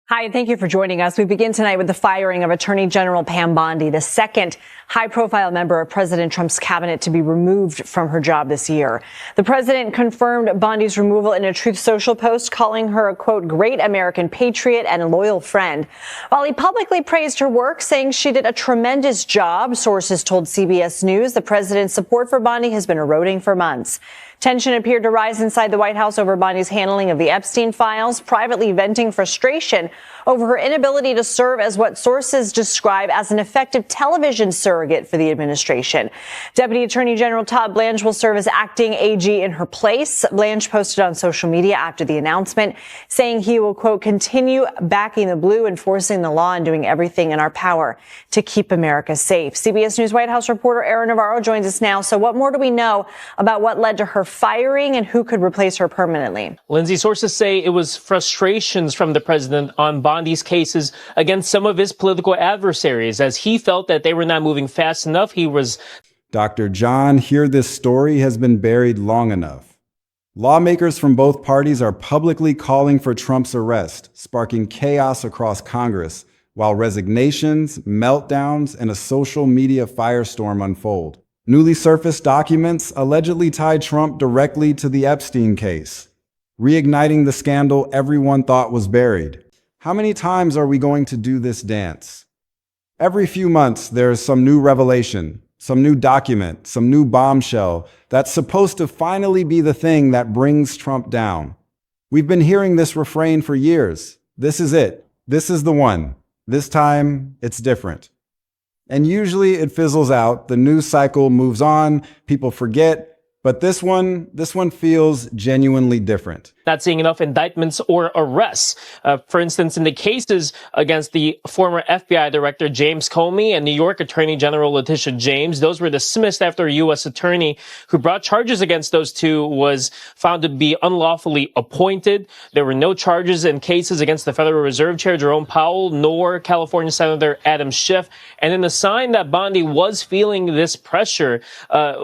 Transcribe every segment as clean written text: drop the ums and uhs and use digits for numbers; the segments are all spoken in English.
Hi, thank you for joining us. We begin tonight with the firing of Attorney General Pam Bondi, the second high-profile member of President Trump's cabinet to be removed from her job this year. The president confirmed Bondi's removal in a Truth Social post, calling her a, quote, great American patriot and a loyal friend. While he publicly praised her work, saying she did a tremendous job, sources told CBS News the president's support for Bondi has been eroding for months. Tension appeared to rise inside the White House over Bondi's handling of the Epstein files, privately venting frustration over her inability to serve as what sources describe as an effective television surrogate for the administration. Deputy Attorney General Todd Blanche will serve as acting AG in her place. Blanche posted on social media after the announcement, saying he will, quote, continue backing the blue, enforcing the law, and doing everything in our power to keep America safe. CBS News White House reporter Aaron Navarro joins us now. So what more do we know about what led to her firing and who could replace her permanently? Lindsay, sources say it was frustrations from the president on Bondi's cases against some of his political adversaries, as he felt that they were not moving fast enough. Dr. John, here this story has been buried long enough. Lawmakers from both parties are publicly calling for Trump's arrest, sparking chaos across Congress, while resignations, meltdowns, and a social media firestorm unfold. Newly surfaced documents allegedly tie Trump directly to the Epstein case, reigniting the scandal everyone thought was buried. How many times are we going to do this dance? Every few months, there's some new revelation, some new document, some new bombshell that's supposed to finally be the thing that brings Trump down. We've been hearing this refrain for years. This is it. This is the one. This time, it's different. And usually it fizzles out, the news cycle moves on, people forget, but this one feels genuinely different. Not seeing enough indictments or arrests. For instance, in the cases against the former FBI Director James Comey and New York Attorney General Letitia James, those were dismissed after a U.S. attorney who brought charges against those two was found to be unlawfully appointed. There were no charges in cases against the Federal Reserve Chair Jerome Powell nor California Senator Adam Schiff. And in the sign that Bondi was feeling this pressure,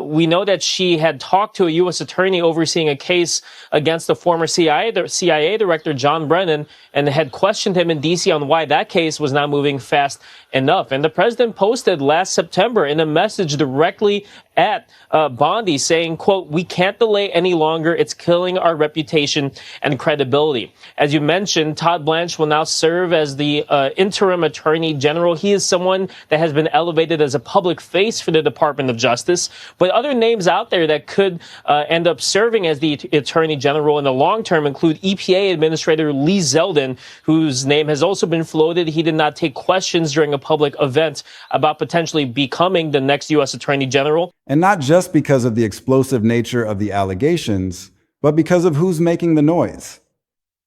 we know that she had talked to a U.S. attorney overseeing a case against the former CIA Director John Brennan and had questioned him in D.C. on why that case was not moving fast enough. And the president posted last September in a message directly at Bondi saying, quote, we can't delay any longer. It's killing our reputation and credibility. As you mentioned, Todd Blanche will now serve as the interim attorney general. He is someone that has been elevated as a public face for the Department of Justice. But other names out there that could end up serving as the attorney general in the long term include EPA Administrator Lee Zeldin, whose name has also been floated. He did not take questions during a public event about potentially becoming the next U.S. attorney general. And not just because of the explosive nature of the allegations, but because of who's making the noise.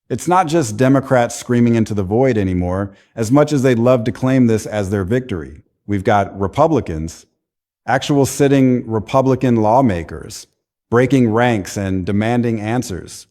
It's not just Democrats screaming into the void anymore, as much as they'd love to claim this as their victory. We've got Republicans, actual sitting Republican lawmakers, breaking ranks and demanding answers.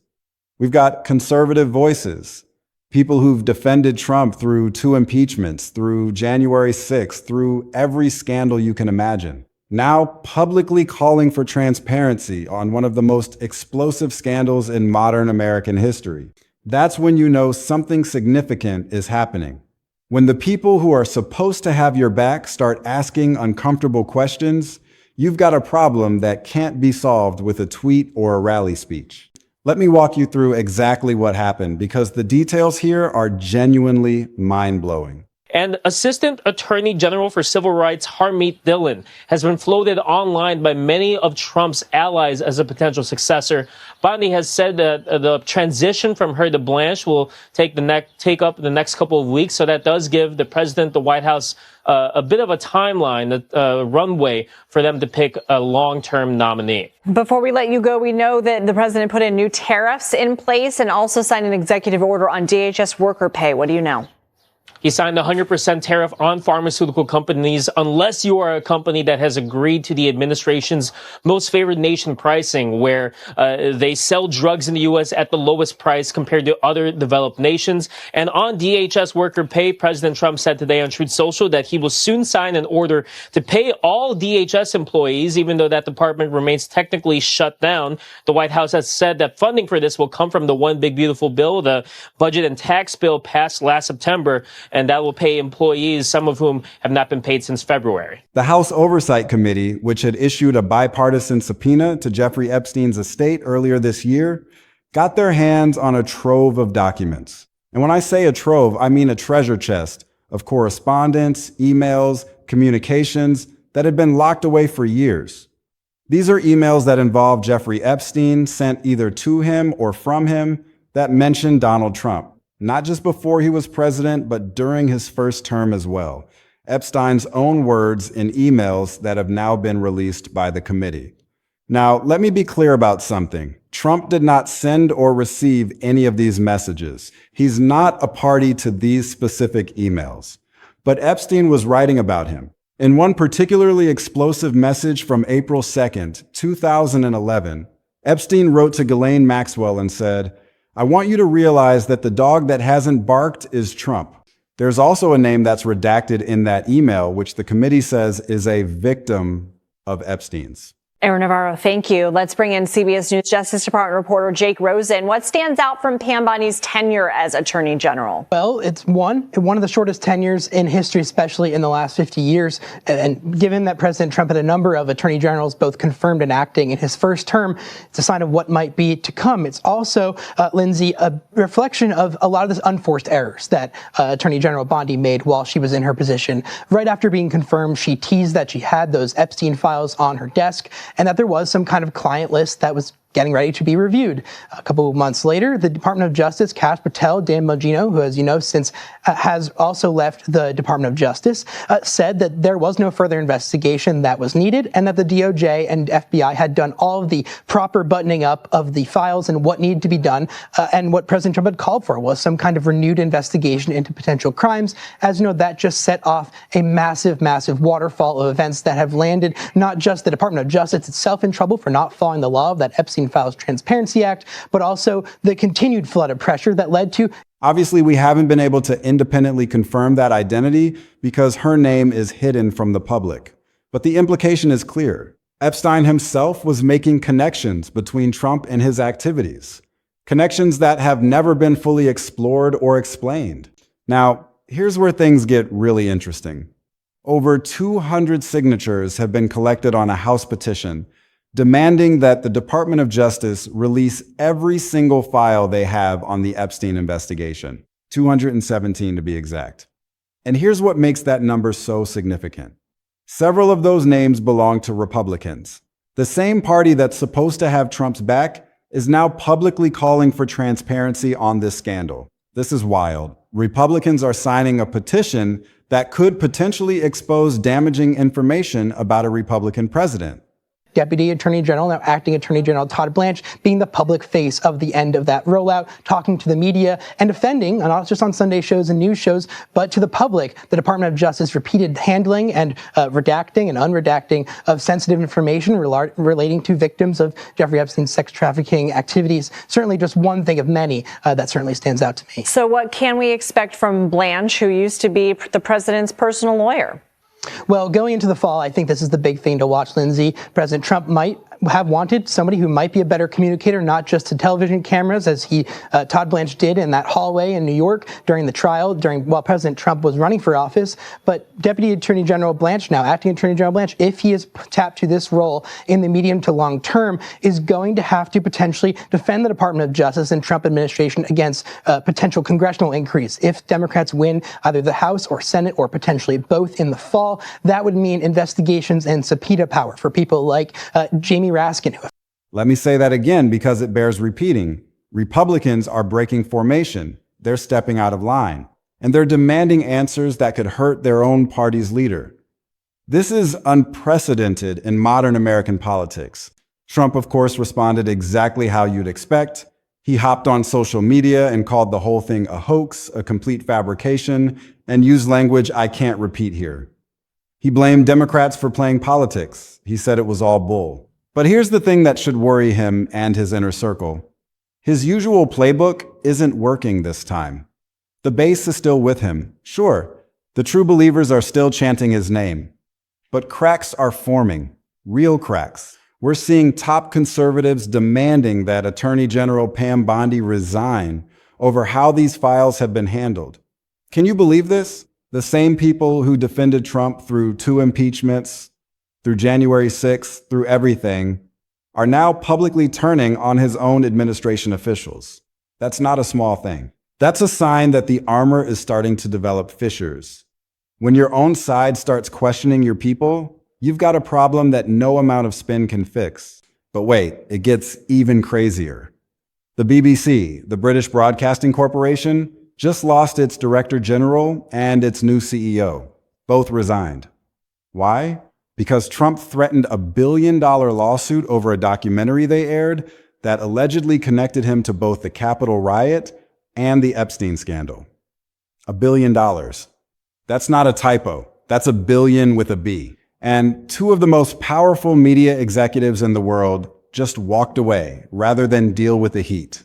We've got conservative voices, people who've defended Trump through 2 impeachments, through January 6th, through every scandal you can imagine, now publicly calling for transparency on one of the most explosive scandals in modern American history. That's when you know something significant is happening. When the people who are supposed to have your back start asking uncomfortable questions, you've got a problem that can't be solved with a tweet or a rally speech. Let me walk you through exactly what happened, because the details here are genuinely mind-blowing. And Assistant Attorney General for Civil Rights Harmeet Dillon has been floated online by many of Trump's allies as a potential successor. Bondi has said that the transition from her to Blanche will take up the next couple of weeks. So that does give the president, the White House, a bit of a timeline, a runway for them to pick a long-term nominee. Before we let you go, we know that the president put in new tariffs in place and also signed an executive order on DHS worker pay. What do you know? He signed a 100% tariff on pharmaceutical companies unless you are a company that has agreed to the administration's most favored nation pricing, where they sell drugs in the U.S. at the lowest price compared to other developed nations. And on DHS worker pay, President Trump said today on Truth Social that he will soon sign an order to pay all DHS employees, even though that department remains technically shut down. The White House has said that funding for this will come from the One Big Beautiful Bill, the budget and tax bill passed last September, and that will pay employees, some of whom have not been paid since February. The House Oversight Committee, which had issued a bipartisan subpoena to Jeffrey Epstein's estate earlier this year, got their hands on a trove of documents. And when I say a trove, I mean a treasure chest of correspondence, emails, communications that had been locked away for years. These are emails that involve Jeffrey Epstein, sent either to him or from him, that mention Donald Trump, not just before he was president, but during his first term as well. Epstein's own words in emails that have now been released by the committee. Now, let me be clear about something. Trump did not send or receive any of these messages. He's not a party to these specific emails. But Epstein was writing about him. In one particularly explosive message from April 2nd, 2011, Epstein wrote to Ghislaine Maxwell and said, "I want you to realize that the dog that hasn't barked is Trump." There's also a name that's redacted in that email, which the committee says is a victim of Epstein's. Aaron Navarro, thank you. Let's bring in CBS News Justice Department reporter Jake Rosen. What stands out from Pam Bondi's tenure as Attorney General? Well, it's one of the shortest tenures in history, especially in the last 50 years. And given that President Trump had a number of attorney generals both confirmed and acting in his first term, it's a sign of what might be to come. It's also, Lindsay, a reflection of a lot of the unforced errors that Attorney General Bondi made while she was in her position. Right after being confirmed, she teased that she had those Epstein files on her desk, and that there was some kind of client list that was getting ready to be reviewed. A couple of months later, the Department of Justice, Kash Patel, Dan Bongino, who, as you know, since has also left the Department of Justice, said that there was no further investigation that was needed and that the DOJ and FBI had done all of the proper buttoning up of the files and what needed to be done. And what President Trump had called for was some kind of renewed investigation into potential crimes. As you know, that just set off a massive, massive waterfall of events that have landed not just the Department of Justice itself in trouble for not following the law of that Epstein Files Transparency Act, but also the continued flood of pressure that led to. Obviously, we haven't been able to independently confirm that identity because her name is hidden from the public. But the implication is clear. Epstein himself was making connections between Trump and his activities. Connections that have never been fully explored or explained. Now, here's where things get really interesting. Over 200 signatures have been collected on a House petition demanding that the Department of Justice release every single file they have on the Epstein investigation, 217 to be exact. And here's what makes that number so significant. Several of those names belong to Republicans. The same party that's supposed to have Trump's back is now publicly calling for transparency on this scandal. This is wild. Republicans are signing a petition that could potentially expose damaging information about a Republican president. Deputy Attorney General, now Acting Attorney General Todd Blanche, being the public face of the end of that rollout, talking to the media and defending, not just on Sunday shows and news shows, but to the public, the Department of Justice repeated handling and redacting and unredacting of sensitive information relating to victims of Jeffrey Epstein's sex trafficking activities. Certainly just one thing of many that certainly stands out to me. So what can we expect from Blanche, who used to be the president's personal lawyer? Well, going into the fall, I think this is the big thing to watch, Lindsay. President Trump might have wanted somebody who might be a better communicator, not just to television cameras, as Todd Blanche did in that hallway in New York during the trial, while President Trump was running for office. But Deputy Attorney General Blanche, now Acting Attorney General Blanche, if he is tapped to this role in the medium to long term, is going to have to potentially defend the Department of Justice and Trump administration against potential congressional increase. If Democrats win either the House or Senate or potentially both in the fall, that would mean investigations and subpoena power for people like Jamie Raskin. Let me say that again because it bears repeating. Republicans are breaking formation. They're stepping out of line. And they're demanding answers that could hurt their own party's leader. This is unprecedented in modern American politics. Trump, of course, responded exactly how you'd expect. He hopped on social media and called the whole thing a hoax, a complete fabrication, and used language I can't repeat here. He blamed Democrats for playing politics. He said it was all bull. But here's the thing that should worry him and his inner circle. His usual playbook isn't working this time. The base is still with him. Sure, the true believers are still chanting his name. But cracks are forming, real cracks. We're seeing top conservatives demanding that Attorney General Pam Bondi resign over how these files have been handled. Can you believe this? The same people who defended Trump through 2 impeachments, through January 6th, through everything, are now publicly turning on his own administration officials. That's not a small thing. That's a sign that the armor is starting to develop fissures. When your own side starts questioning your people, you've got a problem that no amount of spin can fix. But wait, it gets even crazier. The BBC, the British Broadcasting Corporation, just lost its Director General and its new CEO. Both resigned. Why? Because Trump threatened a $1 billion lawsuit over a documentary they aired that allegedly connected him to both the Capitol riot and the Epstein scandal. $1 billion. That's not a typo. That's a billion with a B. And 2 of the most powerful media executives in the world just walked away rather than deal with the heat.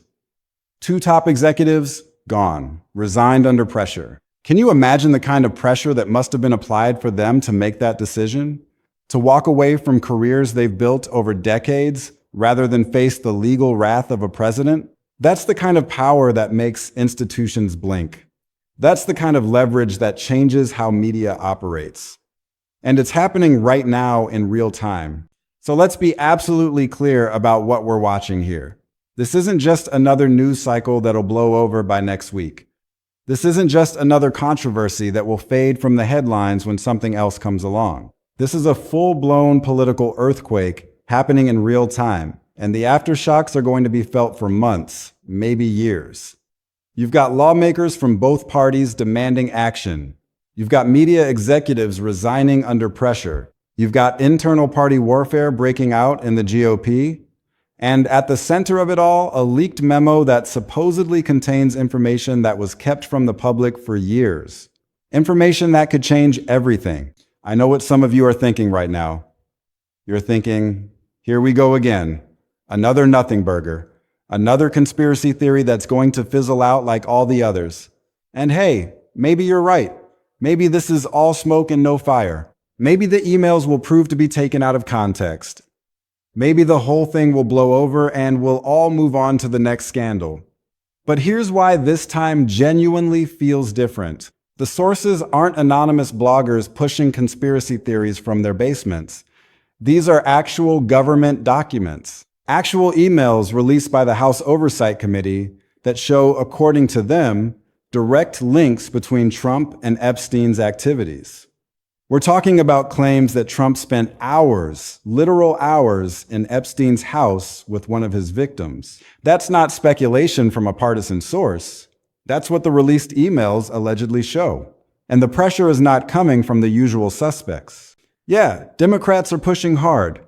2 top executives, gone, resigned under pressure. Can you imagine the kind of pressure that must have been applied for them to make that decision? To walk away from careers they've built over decades rather than face the legal wrath of a president? That's the kind of power that makes institutions blink. That's the kind of leverage that changes how media operates. And it's happening right now in real time. So let's be absolutely clear about what we're watching here. This isn't just another news cycle that'll blow over by next week. This isn't just another controversy that will fade from the headlines when something else comes along. This is a full-blown political earthquake happening in real time, and the aftershocks are going to be felt for months, maybe years. You've got lawmakers from both parties demanding action. You've got media executives resigning under pressure. You've got internal party warfare breaking out in the GOP. And at the center of it all, a leaked memo that supposedly contains information that was kept from the public for years. Information that could change everything. I know what some of you are thinking right now. You're thinking, here we go again. Another nothing burger. Another conspiracy theory that's going to fizzle out like all the others. And hey, maybe you're right. Maybe this is all smoke and no fire. Maybe the emails will prove to be taken out of context. Maybe the whole thing will blow over and we'll all move on to the next scandal. But here's why this time genuinely feels different. The sources aren't anonymous bloggers pushing conspiracy theories from their basements. These are actual government documents, actual emails released by the House Oversight Committee that show, according to them, direct links between Trump and Epstein's activities. We're talking about claims that Trump spent hours, literal hours, in Epstein's house with one of his victims. That's not speculation from a partisan source. That's what the released emails allegedly show. And the pressure is not coming from the usual suspects. Yeah, Democrats are pushing hard.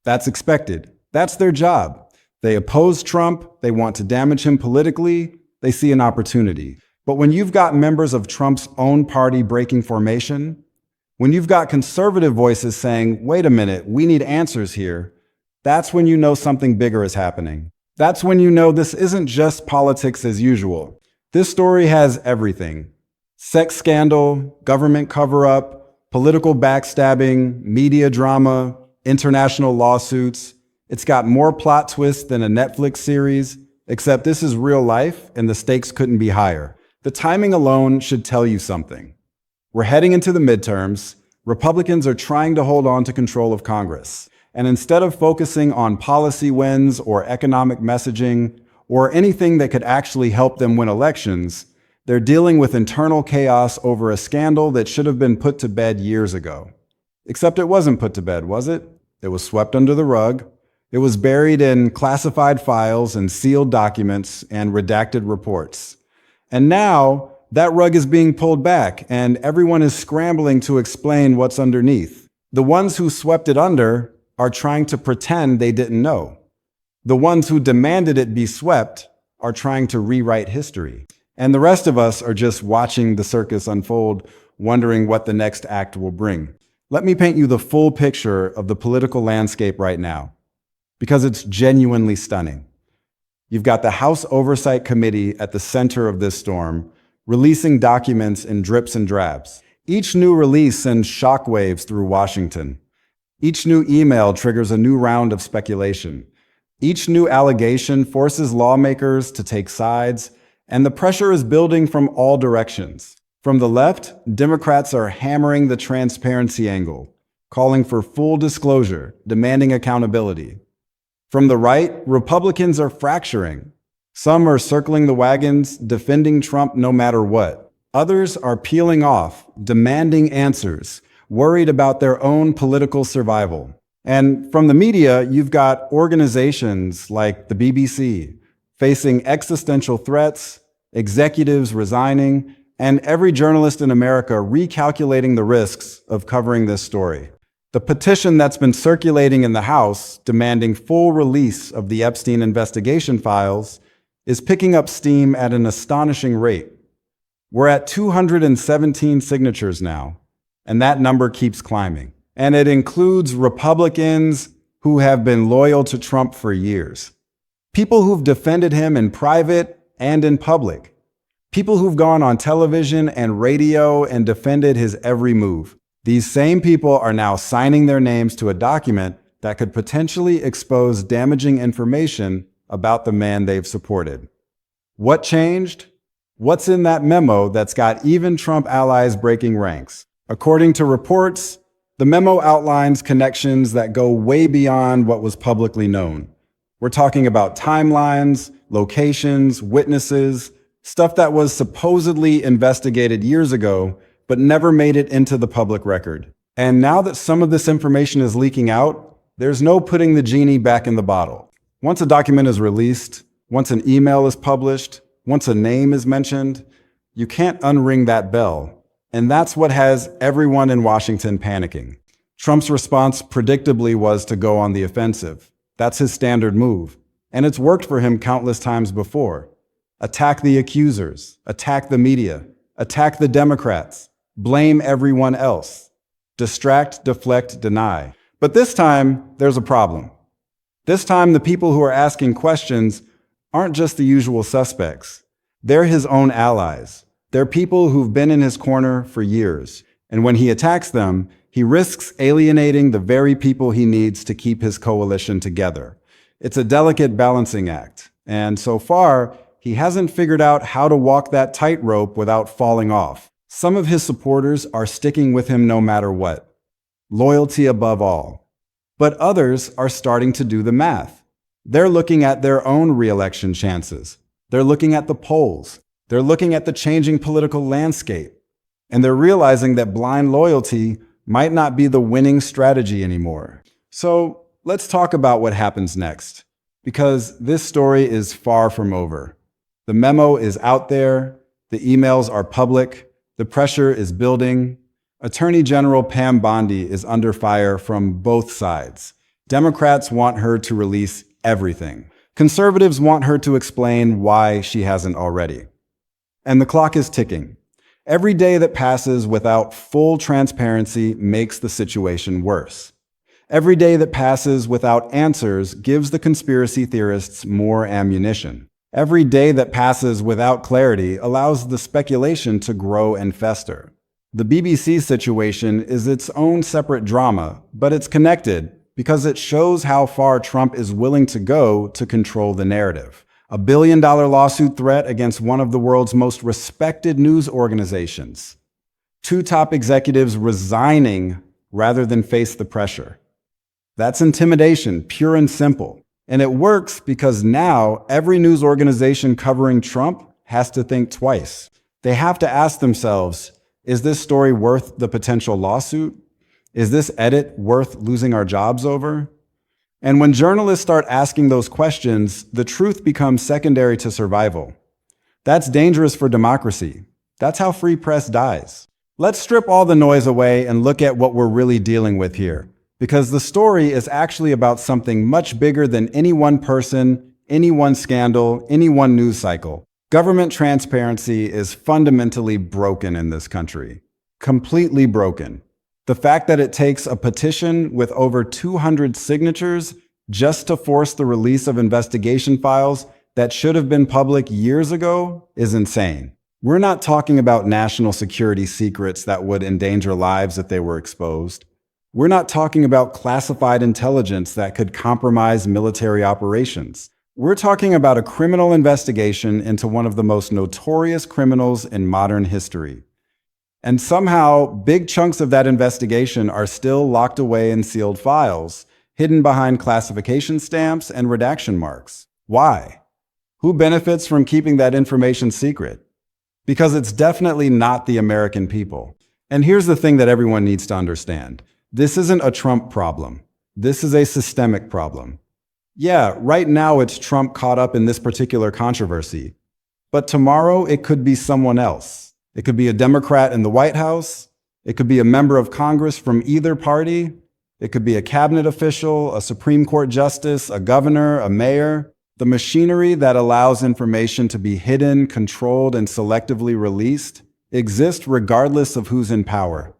That's expected. That's their job. They oppose Trump. They want to damage him politically. They see an opportunity. But when you've got members of Trump's own party breaking formation, when you've got conservative voices saying, wait a minute, we need answers here, that's when you know something bigger is happening. That's when you know this isn't just politics as usual. This story has everything. Sex scandal, government cover-up, political backstabbing, media drama, international lawsuits. It's got more plot twists than a Netflix series, except this is real life and the stakes couldn't be higher. The timing alone should tell you something. We're heading into the midterms. Republicans are trying to hold on to control of Congress. And instead of focusing on policy wins or economic messaging or anything that could actually help them win elections, they're dealing with internal chaos over a scandal that should have been put to bed years ago. Except it wasn't put to bed, was it? It was swept under the rug. It was buried in classified files and sealed documents and redacted reports. And now, that rug is being pulled back, and everyone is scrambling to explain what's underneath. The ones who swept it under are trying to pretend they didn't know. The ones who demanded it be swept are trying to rewrite history. And the rest of us are just watching the circus unfold, wondering what the next act will bring. Let me paint you the full picture of the political landscape right now, because it's genuinely stunning. You've got the House Oversight Committee at the center of this storm, releasing documents in drips and drabs. Each new release sends shockwaves through Washington. Each new email triggers a new round of speculation. Each new allegation forces lawmakers to take sides, and the pressure is building from all directions. From the left, Democrats are hammering the transparency angle, calling for full disclosure, demanding accountability. From the right, Republicans are fracturing. Some are circling the wagons, defending Trump no matter what. Others are peeling off, demanding answers, worried about their own political survival. And from the media, you've got organizations like the BBC facing existential threats, executives resigning, and every journalist in America recalculating the risks of covering this story. The petition that's been circulating in the House, demanding full release of the Epstein investigation files, is picking up steam at an astonishing rate. We're at 217 signatures now, and that number keeps climbing. And it includes Republicans who have been loyal to Trump for years. People who've defended him in private and in public. People who've gone on television and radio and defended his every move. These same people are now signing their names to a document that could potentially expose damaging information about the man they've supported. What changed? What's in that memo that's got even Trump allies breaking ranks? According to reports, the memo outlines connections that go way beyond what was publicly known. We're talking about timelines, locations, witnesses, stuff that was supposedly investigated years ago, but never made it into the public record. And now that some of this information is leaking out, there's no putting the genie back in the bottle. Once a document is released, once an email is published, once a name is mentioned, you can't unring that bell. And that's what has everyone in Washington panicking. Trump's response predictably was to go on the offensive. That's his standard move. And it's worked for him countless times before. Attack the accusers, attack the media, attack the Democrats, blame everyone else, distract, deflect, deny. But this time, there's a problem. This time, the people who are asking questions aren't just the usual suspects. They're his own allies. They're people who've been in his corner for years. And when he attacks them, he risks alienating the very people he needs to keep his coalition together. It's a delicate balancing act. And so far, he hasn't figured out how to walk that tightrope without falling off. Some of his supporters are sticking with him no matter what. Loyalty above all. But others are starting to do the math. They're looking at their own re-election chances. They're looking at the polls. They're looking at the changing political landscape. And they're realizing that blind loyalty might not be the winning strategy anymore. So let's talk about what happens next, because this story is far from over. The memo is out there, the emails are public, the pressure is building. Attorney General Pam Bondi is under fire from both sides. Democrats want her to release everything. Conservatives want her to explain why she hasn't already. And the clock is ticking. Every day that passes without full transparency makes the situation worse. Every day that passes without answers gives the conspiracy theorists more ammunition. Every day that passes without clarity allows the speculation to grow and fester. The BBC situation is its own separate drama, but it's connected because it shows how far Trump is willing to go to control the narrative. A $1 billion lawsuit threat against one of the world's most respected news organizations. 2 top executives resigning rather than face the pressure. That's intimidation, pure and simple. And it works because now every news organization covering Trump has to think twice. They have to ask themselves, is this story worth the potential lawsuit? Is this edit worth losing our jobs over? And when journalists start asking those questions, the truth becomes secondary to survival. That's dangerous for democracy. That's how free press dies. Let's strip all the noise away and look at what we're really dealing with here. Because the story is actually about something much bigger than any one person, any one scandal, any one news cycle. Government transparency is fundamentally broken in this country. Completely broken. The fact that it takes a petition with over 200 signatures just to force the release of investigation files that should have been public years ago is insane. We're not talking about national security secrets that would endanger lives if they were exposed. We're not talking about classified intelligence that could compromise military operations. We're talking about a criminal investigation into one of the most notorious criminals in modern history. And somehow, big chunks of that investigation are still locked away in sealed files, hidden behind classification stamps and redaction marks. Why? Who benefits from keeping that information secret? Because it's definitely not the American people. And here's the thing that everyone needs to understand. This isn't a Trump problem. This is a systemic problem. Yeah, right now it's Trump caught up in this particular controversy. But tomorrow it could be someone else. It could be a Democrat in the White House. It could be a member of Congress from either party. It could be a cabinet official, a Supreme Court justice, a governor, a mayor. The machinery that allows information to be hidden, controlled, and selectively released exists regardless of who's in power.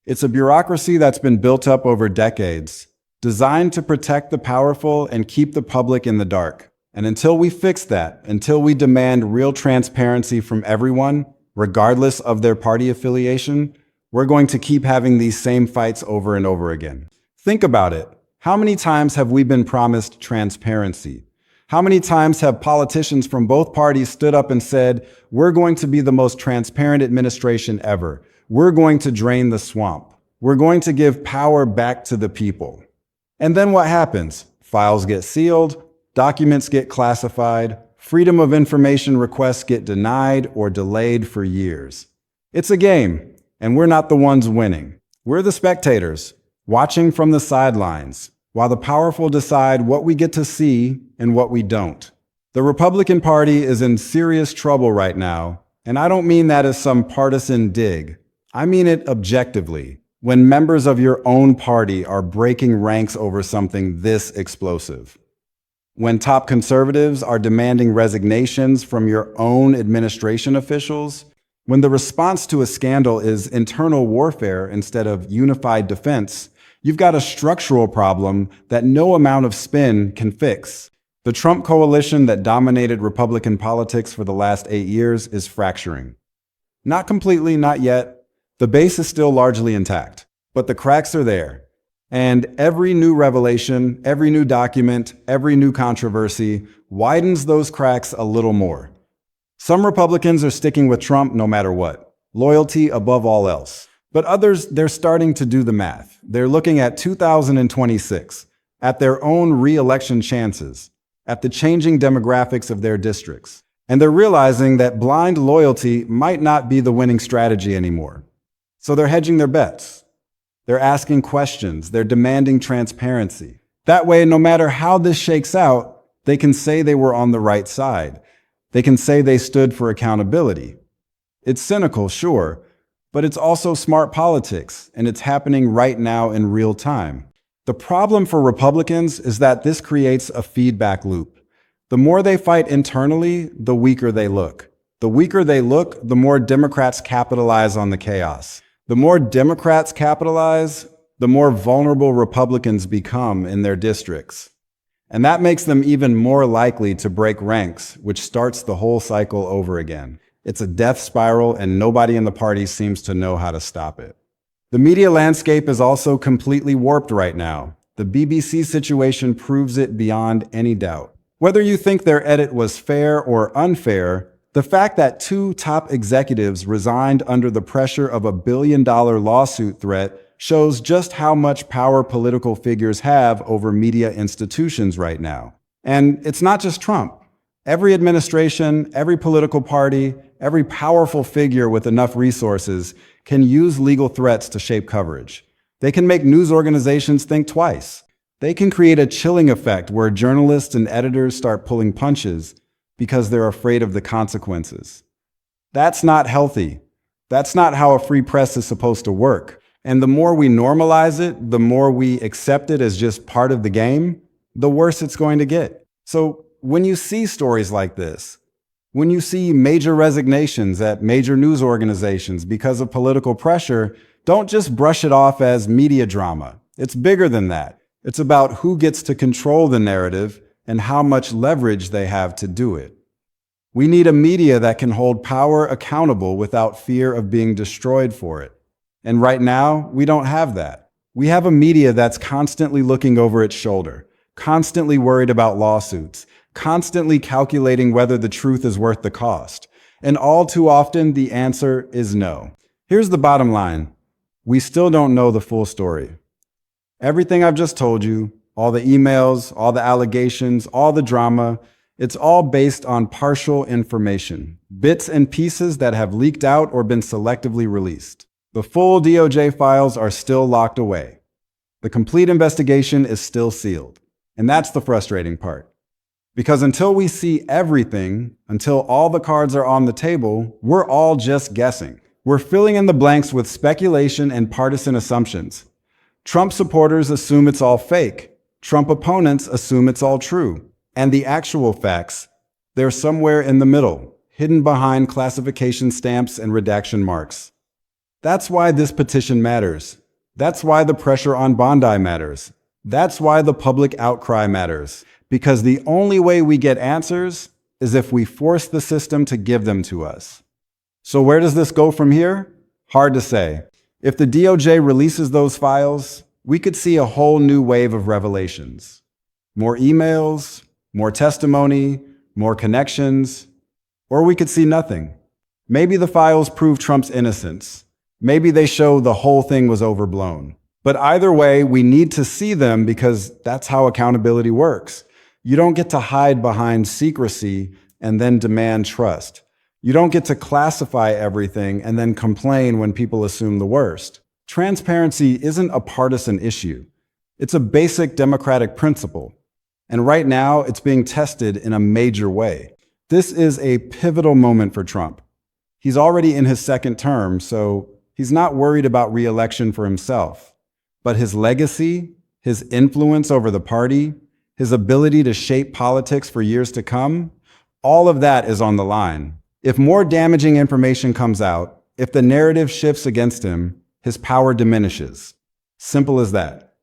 It's a bureaucracy that's been built up over decades, designed to protect the powerful and keep the public in the dark. And until we fix that, until we demand real transparency from everyone, regardless of their party affiliation, we're going to keep having these same fights over and over again. Think about it. How many times have we been promised transparency? How many times have politicians from both parties stood up and said, we're going to be the most transparent administration ever. We're going to drain the swamp. We're going to give power back to the people. And then what happens? Files get sealed, documents get classified, freedom of information requests get denied or delayed for years. It's a game, and we're not the ones winning. We're the spectators, watching from the sidelines, while the powerful decide what we get to see and what we don't. The Republican Party is in serious trouble right now, and I don't mean that as some partisan dig. I mean it objectively, when members of your own party are breaking ranks over something this explosive. When top conservatives are demanding resignations from your own administration officials, when the response to a scandal is internal warfare instead of unified defense, you've got a structural problem that no amount of spin can fix. The Trump coalition that dominated Republican politics for the last 8 years is fracturing. Not completely, not yet. The base is still largely intact, but the cracks are there. And every new revelation, every new document, every new controversy widens those cracks a little more. Some Republicans are sticking with Trump no matter what, loyalty above all else. But others, they're starting to do the math. They're looking at 2026, at their own re-election chances, at the changing demographics of their districts. And they're realizing that blind loyalty might not be the winning strategy anymore. So they're hedging their bets. They're asking questions. They're demanding transparency. That way, no matter how this shakes out, they can say they were on the right side. They can say they stood for accountability. It's cynical, sure, but it's also smart politics, and it's happening right now in real time. The problem for Republicans is that this creates a feedback loop. The more they fight internally, the weaker they look. The weaker they look, the more Democrats capitalize on the chaos. The more Democrats capitalize, the more vulnerable Republicans become in their districts. And that makes them even more likely to break ranks, which starts the whole cycle over again. It's a death spiral, and nobody in the party seems to know how to stop it. The media landscape is also completely warped right now. The BBC situation proves it beyond any doubt. Whether you think their edit was fair or unfair, the fact that 2 top executives resigned under the pressure of a $1 billion lawsuit threat shows just how much power political figures have over media institutions right now. And it's not just Trump. Every administration, every political party, every powerful figure with enough resources can use legal threats to shape coverage. They can make news organizations think twice. They can create a chilling effect where journalists and editors start pulling punches because they're afraid of the consequences. That's not healthy. That's not how a free press is supposed to work. And the more we normalize it, the more we accept it as just part of the game, the worse it's going to get. So when you see stories like this, when you see major resignations at major news organizations because of political pressure, don't just brush it off as media drama. It's bigger than that. It's about who gets to control the narrative and how much leverage they have to do it. We need a media that can hold power accountable without fear of being destroyed for it. And right now, we don't have that. We have a media that's constantly looking over its shoulder, constantly worried about lawsuits, constantly calculating whether the truth is worth the cost. And all too often, the answer is no. Here's the bottom line. We still don't know the full story. Everything I've just told you, all the emails, all the allegations, all the drama, it's all based on partial information, bits and pieces that have leaked out or been selectively released. The full DOJ files are still locked away. The complete investigation is still sealed. And that's the frustrating part. Because until we see everything, until all the cards are on the table, we're all just guessing. We're filling in the blanks with speculation and partisan assumptions. Trump supporters assume it's all fake. Trump opponents assume it's all true. And the actual facts, they're somewhere in the middle, hidden behind classification stamps and redaction marks. That's why this petition matters. That's why the pressure on Bondi matters. That's why the public outcry matters. Because the only way we get answers is if we force the system to give them to us. So where does this go from here? Hard to say. If the DOJ releases those files, we could see a whole new wave of revelations. More emails, more testimony, more connections, or we could see nothing. Maybe the files prove Trump's innocence. Maybe they show the whole thing was overblown. But either way, we need to see them because that's how accountability works. You don't get to hide behind secrecy and then demand trust. You don't get to classify everything and then complain when people assume the worst. Transparency isn't a partisan issue. It's a basic democratic principle. And right now, it's being tested in a major way. This is a pivotal moment for Trump. He's already in his second term, so he's not worried about re-election for himself. But his legacy, his influence over the party, his ability to shape politics for years to come, all of that is on the line. If more damaging information comes out, if the narrative shifts against him, his power diminishes. Simple as that.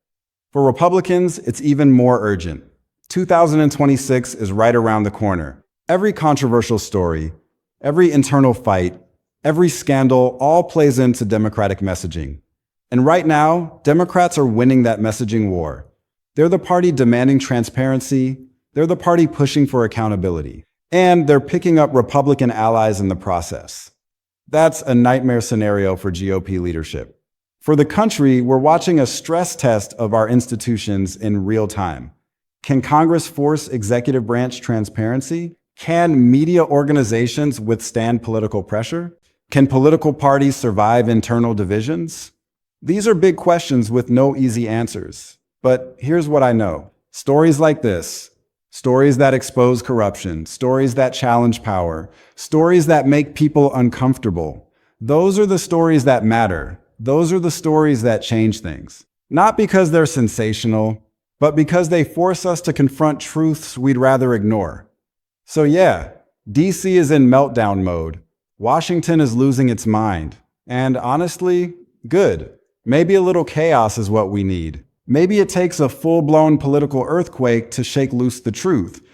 For Republicans, it's even more urgent. 2026 is right around the corner. Every controversial story, every internal fight, every scandal all plays into Democratic messaging. And right now, Democrats are winning that messaging war. They're the party demanding transparency. They're the party pushing for accountability. And they're picking up Republican allies in the process. That's a nightmare scenario for GOP leadership. For the country, we're watching a stress test of our institutions in real time. Can Congress force executive branch transparency? Can media organizations withstand political pressure? Can political parties survive internal divisions? These are big questions with no easy answers. But here's what I know. Stories like this, stories that expose corruption, stories that challenge power, stories that make people uncomfortable, those are the stories that matter. Those are the stories that change things. Not because they're sensational, but because they force us to confront truths we'd rather ignore. So yeah, DC is in meltdown mode. Washington is losing its mind. And honestly, good. Maybe a little chaos is what we need. Maybe it takes a full-blown political earthquake to shake loose the truth.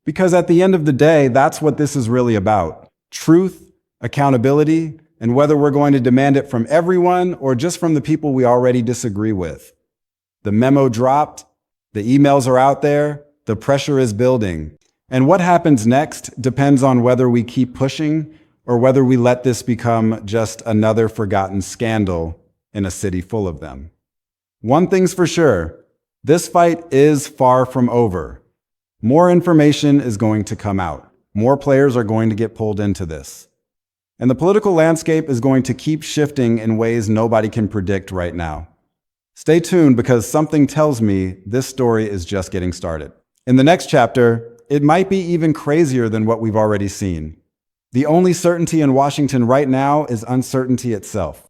Because at the end of the day, that's what this is really about. Truth, accountability, and whether we're going to demand it from everyone or just from the people we already disagree with. The memo dropped, the emails are out there, the pressure is building. And what happens next depends on whether we keep pushing or whether we let this become just another forgotten scandal in a city full of them. One thing's for sure, this fight is far from over. More information is going to come out. More players are going to get pulled into this. And the political landscape is going to keep shifting in ways nobody can predict right now. Stay tuned because something tells me this story is just getting started. In the next chapter, it might be even crazier than what we've already seen. The only certainty in Washington right now is uncertainty itself.